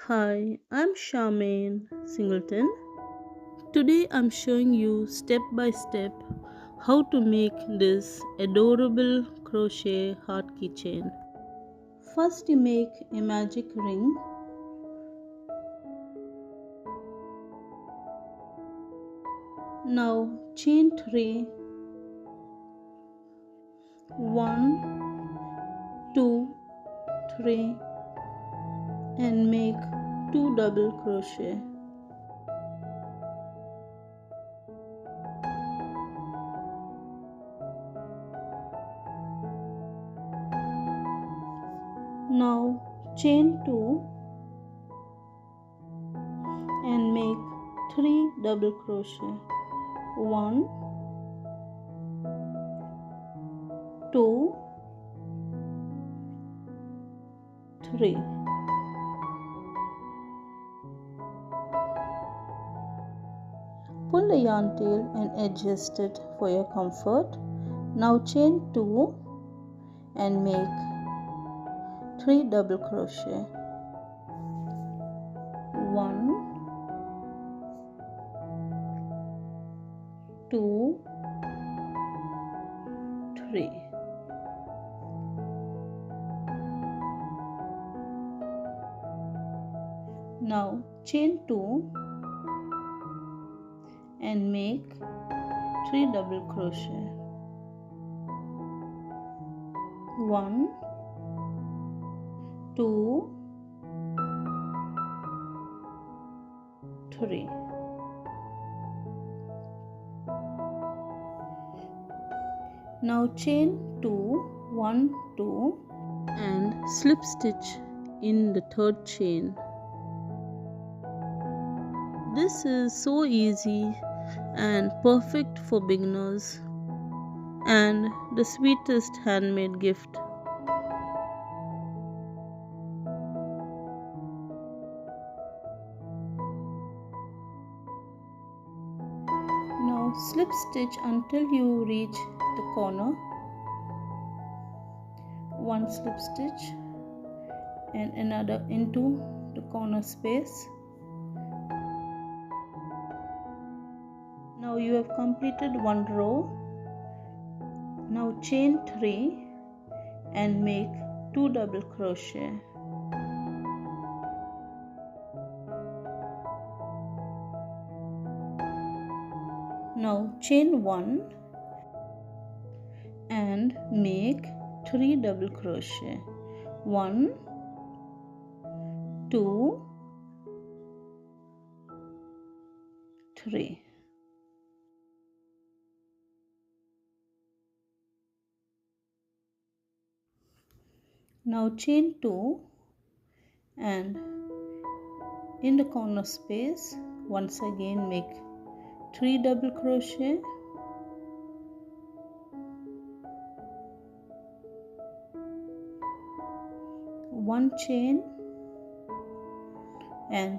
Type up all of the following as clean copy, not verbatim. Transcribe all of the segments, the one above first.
Hi, I'm Charmaine Singleton. Today I'm showing you step by step how to make this adorable crochet heart keychain. First you make a magic ring. Now chain 3, 1, 2, 3 and make 2 double crochet. Now chain 2 and make 3 double crochet. 1, 2, 3. Pull the yarn tail and adjust it for your comfort. Now chain 2 and make 3 double crochet. 1, 2, 3. Now chain 2 and make 3 double crochet. 1, 2, 3. Now chain 2, 1, 2 and slip stitch in the third chain. This is so easy and perfect for beginners and the sweetest handmade gift. Now slip stitch until you reach the corner. One slip stitch and another into the corner space. Now you have completed one row. Now chain 3 and make 2 double crochet. Now chain 1 and make 3 double crochet. 1, 2, 3. Now chain 2 and in the corner space once again make 3 double crochet. 1 chain and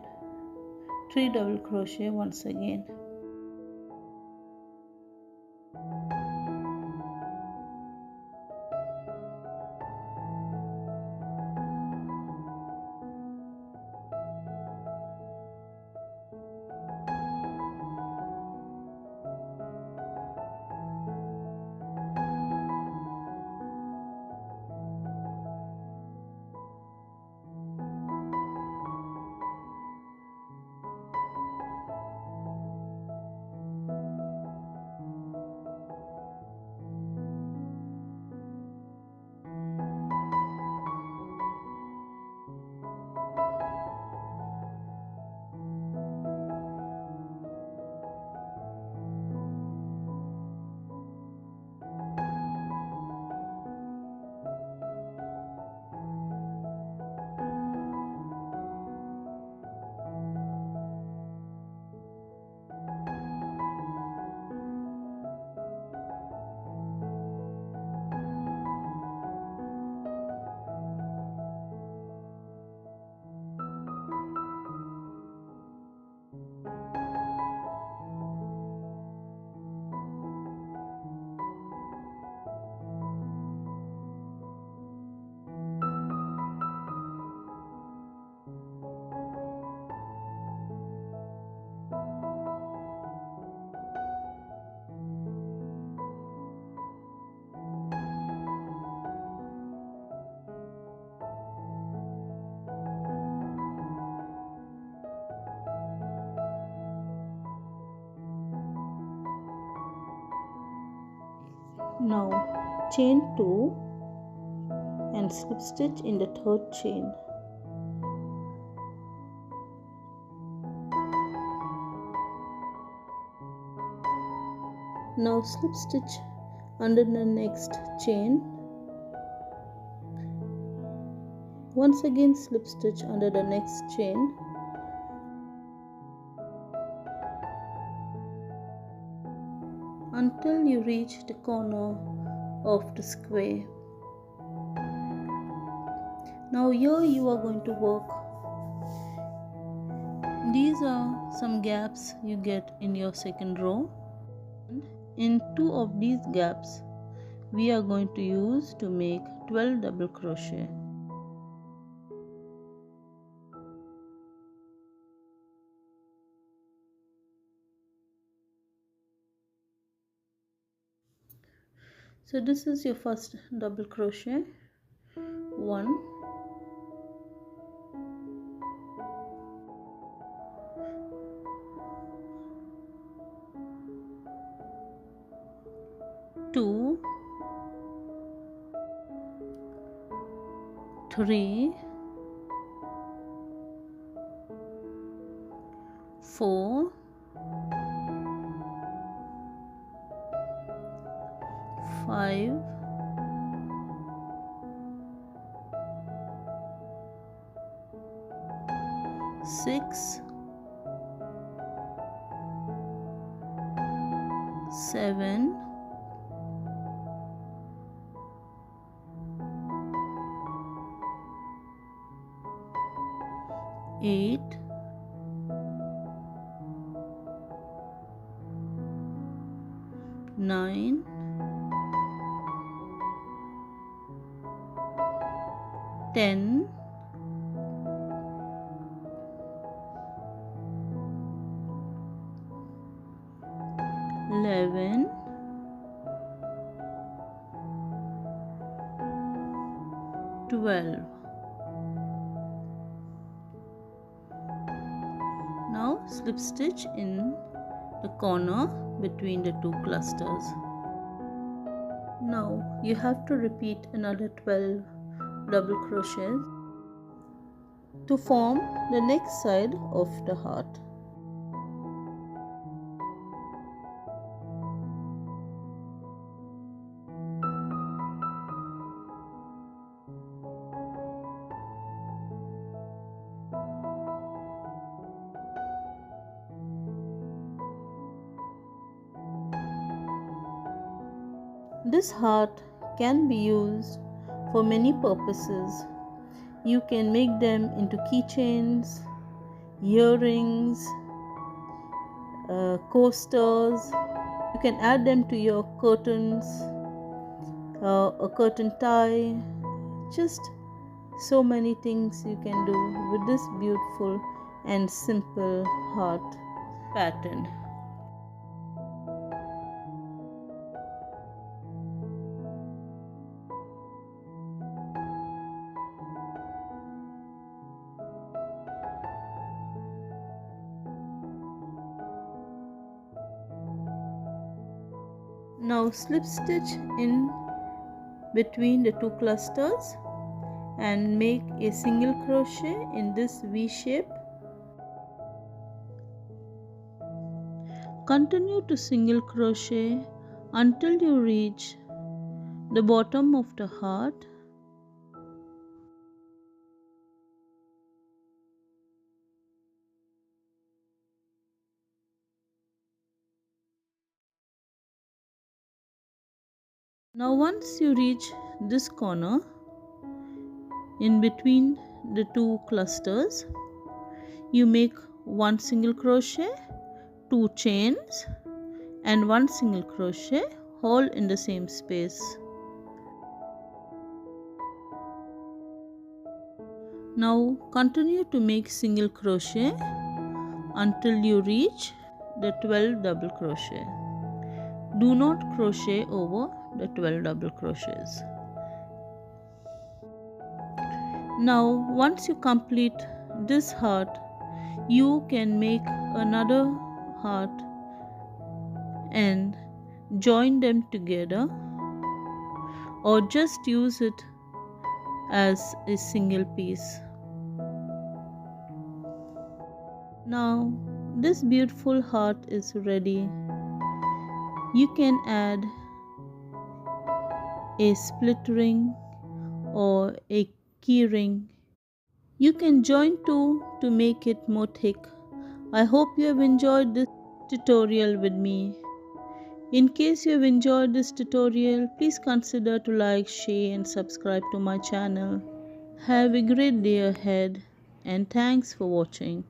3 double crochet once again. Now chain 2 and slip stitch in the third chain. Now slip stitch under the next chain. Once again slip stitch under the next chain. Until you reach the corner of the square. Now here you are going to work. These are some gaps you get in your second row. In 2 of these gaps we are going to use to make 12 double crochet. So this is your first double crochet. 1, 2, 3, 4, 5, 6, 7, 8, 9, 10, 11, 12. Now slip stitch in the corner between the 2 clusters. Now you have to repeat another 12 double crochets to form the next side of the heart. This heart can be used for many purposes. You can make them into keychains, earrings, coasters. You can add them to your curtains, a curtain tie. Just so many things you can do with this beautiful and simple heart pattern. Now slip stitch in between the 2 clusters and make a single crochet in this V shape. Continue to single crochet until you reach the bottom of the heart. Now once you reach this corner in between the 2 clusters, you make 1 single crochet, 2 chains and 1 single crochet all in the same space. Now continue to make single crochet until you reach the 12 double crochet. Do not crochet over the 12 double crochets. Now once you complete this heart, you can make another heart and join them together or just use it as a single piece. Now this beautiful heart is ready. You can add a split ring or a key ring. You can join two to make it more thick. I hope you have enjoyed this tutorial with me. In case you have enjoyed this tutorial, please consider to like, share and subscribe to my channel. Have a great day ahead and thanks for watching.